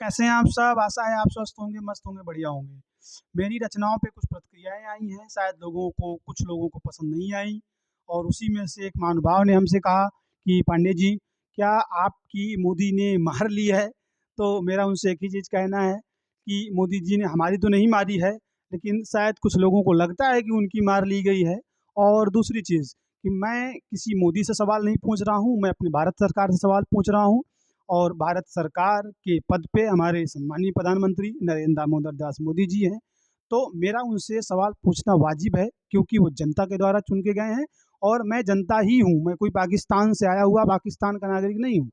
कैसे हैं आप सब? आशा है आप स्वस्थ होंगे, मस्त होंगे, बढ़िया होंगे। मेरी रचनाओं पे कुछ प्रतिक्रियाएँ आई हैं, शायद कुछ लोगों को पसंद नहीं आई और उसी में से एक महानुभाव ने हमसे कहा कि पांडे जी, क्या आपकी मोदी ने मार ली है? तो मेरा उनसे एक ही चीज़ कहना है कि मोदी जी ने हमारी तो नहीं मारी है, लेकिन शायद कुछ लोगों को लगता है कि उनकी मार ली गई है। और दूसरी चीज़ कि मैं किसी मोदी से सवाल नहीं पूछ रहा हूँ, मैं अपनी भारत सरकार से सवाल पूछ रहा हूँ और भारत सरकार के पद पे हमारे सम्मानीय प्रधानमंत्री नरेंद्र दामोदर दास मोदी जी हैं। तो मेरा उनसे सवाल पूछना वाजिब है क्योंकि वो जनता के द्वारा चुन के गए हैं और मैं जनता ही हूँ, मैं कोई पाकिस्तान से आया हुआ पाकिस्तान का नागरिक नहीं हूँ।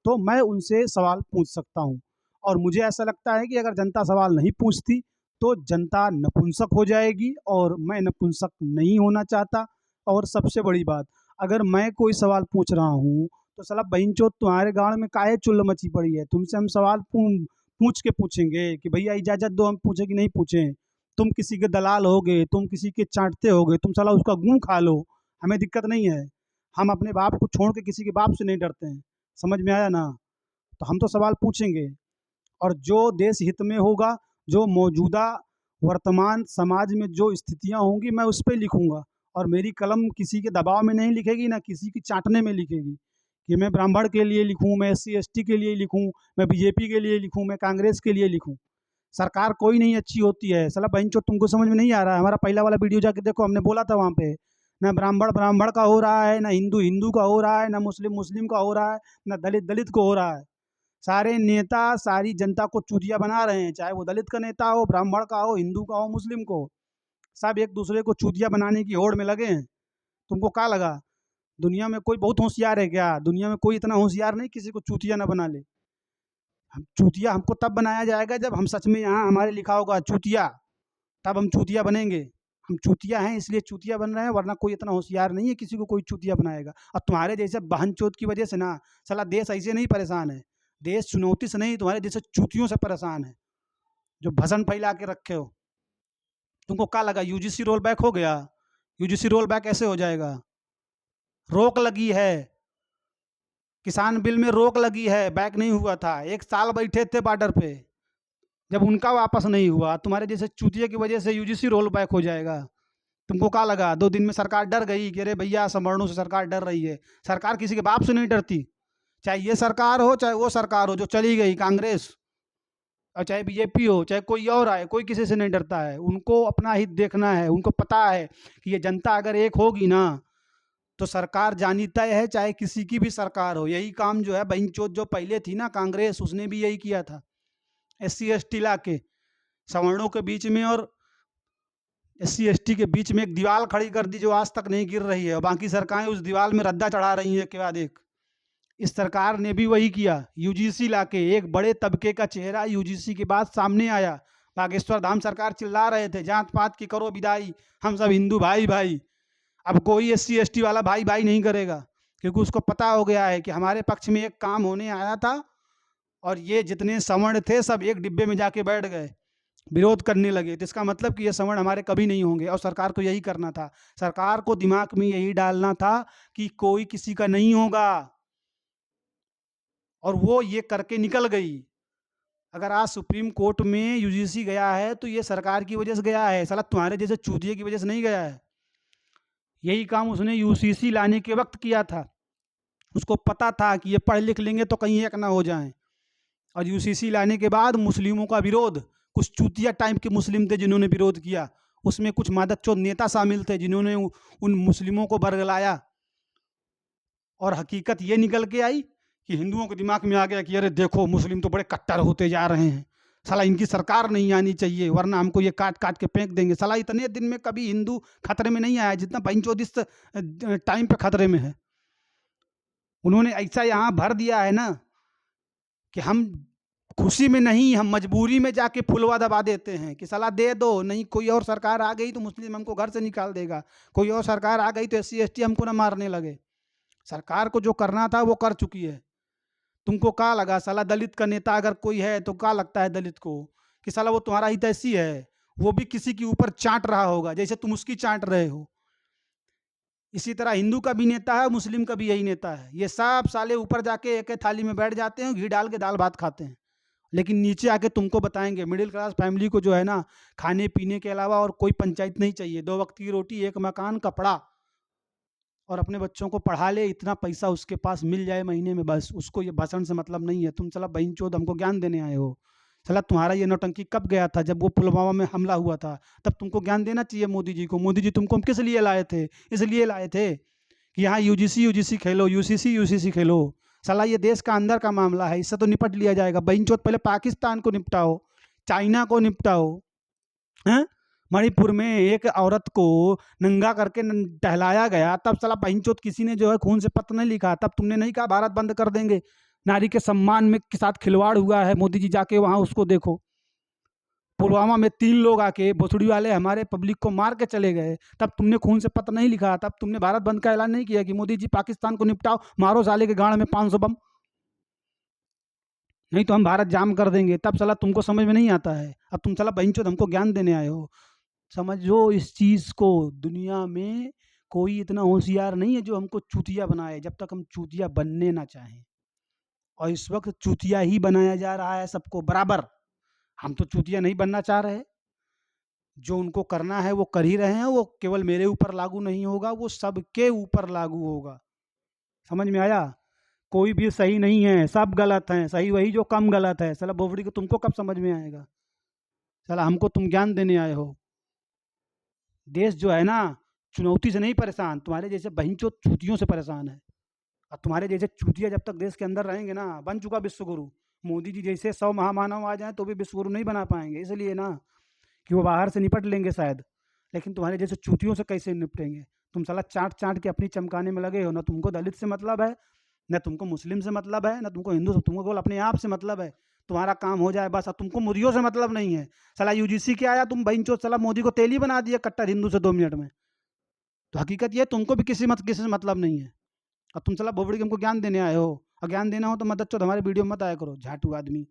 तो मैं उनसे सवाल पूछ सकता हूँ और मुझे ऐसा लगता है कि अगर जनता सवाल नहीं पूछती तो जनता नपुंसक हो जाएगी और मैं नपुंसक नहीं होना चाहता। और सबसे बड़ी बात, अगर मैं कोई सवाल पूछ रहा हूँ तो साला बहिनचोद तुम्हारे गाँव में काहे चुल्ल मची पड़ी है? तुमसे हम सवाल पूछ के पूछेंगे कि भैया इजाज़त दो हम पूछे कि नहीं पूछें। तुम किसी के दलाल होगे, तुम किसी के चाटते होगे, तुम साला उसका गूँ खा लो, हमें दिक्कत नहीं है। हम अपने बाप को छोड़ के किसी के बाप से नहीं डरते हैं। समझ में आया ना? तो हम तो सवाल पूछेंगे और जो देश हित में होगा, जो मौजूदा वर्तमान समाज में जो स्थितियाँ होंगी मैं उस पे लिखूँगा और मेरी कलम किसी के दबाव में नहीं लिखेगी, ना किसी की चाटने में लिखेगी कि मैं ब्राह्मण के लिए लिखूँ, मैं एससी-एसटी के लिए लिखूँ, मैं बीजेपी के लिए लिखूँ, मैं कांग्रेस के लिए लिखूँ। सरकार कोई नहीं अच्छी होती है। साला बहनचोद तुमको समझ में नहीं आ रहा है? हमारा पहला वाला वीडियो जाके देखो, हमने बोला था वहाँ पे, ना ब्राह्मण ब्राह्मण का हो रहा है, ना हिंदू हिंदू का हो रहा है, ना मुस्लिम मुस्लिम का हो रहा है, ना दलित दलित को हो रहा है। सारे नेता सारी जनता को चूतिया बना रहे हैं, चाहे वो दलित का नेता हो, ब्राह्मण का हो, हिंदू का हो, मुस्लिम को हो। सब एक दूसरे को चूतिया बनाने की होड़ में लगे हैं। तुमको क्या लगा दुनिया में कोई बहुत होशियार है क्या? दुनिया में कोई इतना होशियार नहीं किसी को चूतिया ना बना ले। हम चूतिया हमको तब बनाया जाएगा जब हम सच में यहाँ हमारे लिखा होगा चूतिया, तब हम चूतिया बनेंगे। हम चूतिया हैं इसलिए चूतिया बन रहे हैं, वरना कोई इतना होशियार नहीं है किसी को कोई चूतिया बनाएगा। और तुम्हारे जैसे बहनचोद की वजह से ना साला देश ऐसे नहीं परेशान है। देश चुनौती से नहीं, तुम्हारे जैसे चूतियों से परेशान है जो भसन फैला के रखे हो। तुमको क्या लगा यूजीसी रोल बैक हो गया? यूजीसी रोल बैक ऐसे हो जाएगा? रोक लगी है, किसान बिल में रोक लगी है, बैक नहीं हुआ था। 1 साल बैठे थे बॉर्डर पे, जब उनका वापस नहीं हुआ, तुम्हारे जैसे चूतिया की वजह से यूजीसी रोल बैक हो जाएगा। तुमको क्या लगा 2 दिन में सरकार डर गई कि अरे भैया सवर्णों से सरकार डर रही है? सरकार किसी के बाप से नहीं डरती, चाहे ये सरकार हो चाहे वो सरकार हो जो चली गई कांग्रेस, और चाहे बीजेपी हो चाहे कोई और आए, कोई किसी से नहीं डरता है। उनको अपना हित देखना है। उनको पता है कि ये जनता अगर एक होगी ना तो सरकार जानी तय है, चाहे किसी की भी सरकार हो। यही काम जो है बहनचोद जो पहले थी ना कांग्रेस, उसने भी यही किया था। SC ST ला के सवर्णों के बीच में और SC ST के बीच में एक दीवार खड़ी कर दी जो आज तक नहीं गिर रही है, और बाकी सरकारें उस दीवार में रद्दा चढ़ा रही हैं एक के बाद एक। इस सरकार ने भी वही किया, यूजीसी लाके एक बड़े तबके का चेहरा यूजीसी के बाद सामने आया। बागेश्वर धाम सरकार चिल्ला रहे थे जात पात की करो विदाई, हम सब हिंदू भाई भाई। अब कोई SC ST वाला भाई भाई नहीं करेगा, क्योंकि उसको पता हो गया है कि हमारे पक्ष में एक काम होने आया था और ये जितने सवर्ण थे सब एक डिब्बे में जाके बैठ गए, विरोध करने लगे। तो इसका मतलब कि ये सवर्ण हमारे कभी नहीं होंगे, और सरकार को यही करना था। सरकार को दिमाग में यही डालना था कि कोई किसी का नहीं होगा, और वो ये करके निकल गई। अगर आज सुप्रीम कोर्ट में यूजीसी गया है तो ये सरकार की वजह से गया है, साला तुम्हारे जैसे चूतिए की वजह से नहीं गया है। यही काम उसने यूसीसी लाने के वक्त किया था। उसको पता था कि ये पढ़ लिख लेंगे तो कहीं एक ना हो जाए, और यूसीसी लाने के बाद मुस्लिमों का विरोध, कुछ चूतिया टाइप के मुस्लिम थे जिन्होंने विरोध किया, उसमें कुछ मादकचोद नेता शामिल थे जिन्होंने उन मुस्लिमों को बरगलाया, और हकीकत ये निकल के आई कि हिंदुओं के दिमाग में आ गया कि अरे देखो मुस्लिम तो बड़े कट्टर होते जा रहे हैं, साला इनकी सरकार नहीं आनी चाहिए वरना हमको ये काट काट के फेंक देंगे। साला इतने दिन में कभी हिंदू खतरे में नहीं आया जितना बहनचोद इस टाइम पे खतरे में है। उन्होंने ऐसा यहाँ भर दिया है ना कि हम खुशी में नहीं, हम मजबूरी में जाके फुलवा दबा देते हैं कि साला दे दो, नहीं कोई और सरकार आ गई तो मुस्लिम हमको घर से निकाल देगा, कोई और सरकार आ गई तो SC ST हमको ना मारने लगे। सरकार को जो करना था वो कर चुकी है। तुमको क्या लगा साला दलित का नेता अगर कोई है तो क्या लगता है दलित को कि साला वो तुम्हारा हितैषी है? वो भी किसी के ऊपर चाट रहा होगा जैसे तुम उसकी चाट रहे हो। इसी तरह हिंदू का भी नेता है, मुस्लिम का भी यही नेता है। ये सब साले ऊपर जाके एक थाली में बैठ जाते हैं, घी डाल के दाल भात खाते हैं। लेकिन नीचे आके तुमको बताएंगे मिडिल क्लास फैमिली को जो है ना, खाने पीने के अलावा और कोई पंचायत नहीं चाहिए, 2 वक्त की रोटी, एक मकान, कपड़ा, और अपने बच्चों को पढ़ा ले, इतना पैसा उसके पास मिल जाए महीने में, बस उसको ये भाषण से मतलब नहीं है। तुम साला बहिनचोद हमको ज्ञान देने आए हो। साला तुम्हारा ये नौटंकी कब गया था? जब वो पुलवामा में हमला हुआ था, तब तुमको ज्ञान देना चाहिए मोदी जी को। मोदी जी तुमको हम किस लिए लाए थे? इसलिए लाए थे कि यहाँ यूजीसी खेलो, यूसीसी खेलो। साला ये देश का अंदर का मामला है, इससे तो निपट लिया जाएगा। बहिनचोद पहले पाकिस्तान को निपटाओ, चाइना को निपटाओ। हैं? मणिपुर में एक औरत को नंगा करके टहलाया गया, तब साला बहिनचोद किसी ने जो है खून से पत्र नहीं लिखा, तब तुमने नहीं कहा भारत बंद कर देंगे। नारी के सम्मान में के साथ खिलवाड़ हुआ है, मोदी जी जाके वहां उसको देखो। पुलवामा में 3 लोग आके भोसड़ी वाले हमारे पब्लिक को मार के चले गए, तब तुमने खून से पत्र नहीं लिखा, तब तुमने भारत बंद का ऐलान नहीं किया कि मोदी जी पाकिस्तान को निपटाओ, मारो साले के गाड़ में 500 बम, नहीं तो हम भारत जाम कर देंगे। तब साला तुमको समझ में नहीं आता है। अब तुम साला बहिनचोद हमको ज्ञान देने आए हो। समझो इस चीज़ को, दुनिया में कोई इतना होशियार नहीं है जो हमको चूतिया बनाए, जब तक हम चूतिया बनने ना चाहें। और इस वक्त चूतिया ही बनाया जा रहा है सबको बराबर। हम तो चूतिया नहीं बनना चाह रहे। जो उनको करना है वो कर ही रहे हैं। वो केवल मेरे ऊपर लागू नहीं होगा, वो सबके ऊपर लागू होगा। समझ में आया? कोई भी सही नहीं है, सब गलत हैं। सही वही जो कम गलत है। साला बोबड़ी को तुमको कब समझ में आएगा? साला हमको तुम ज्ञान देने आए हो। देश जो है ना, चुनौती से नहीं परेशान, तुम्हारे जैसे बहिनचोद चूतियों से परेशान है। और तुम्हारे जैसे चूतिया जब तक देश के अंदर रहेंगे ना, बन चुका विश्व गुरु। मोदी जी जैसे 100 महामानव आ जाएं तो भी विश्व गुरु नहीं बना पाएंगे, इसलिए ना कि वो बाहर से निपट लेंगे शायद, लेकिन तुम्हारे जैसे चूतियों से कैसे निपटेंगे? तुम साला चाट चाट के अपनी चमकाने में लगे हो। ना तुमको दलित से मतलब है, ना तुमको मुस्लिम से मतलब है, ना तुमको हिंदू से, तुमको केवल अपने आप से मतलब है। तुम्हारा काम हो जाए बस। अब तुमको मोदियों से मतलब नहीं है। साला यूजीसी के आया, तुम बहिनचोद साला मोदी को तेली बना दिया कट्टर हिंदू से 2 मिनट में। तो हकीकत ये, तुमको भी किसी से मतलब नहीं है। अब तुम साला बोबड़ी के हमको ज्ञान देने आए हो, और ज्ञान देना हो तो मदद चो हमारे वीडियो मत आया करो, झाटू आदमी।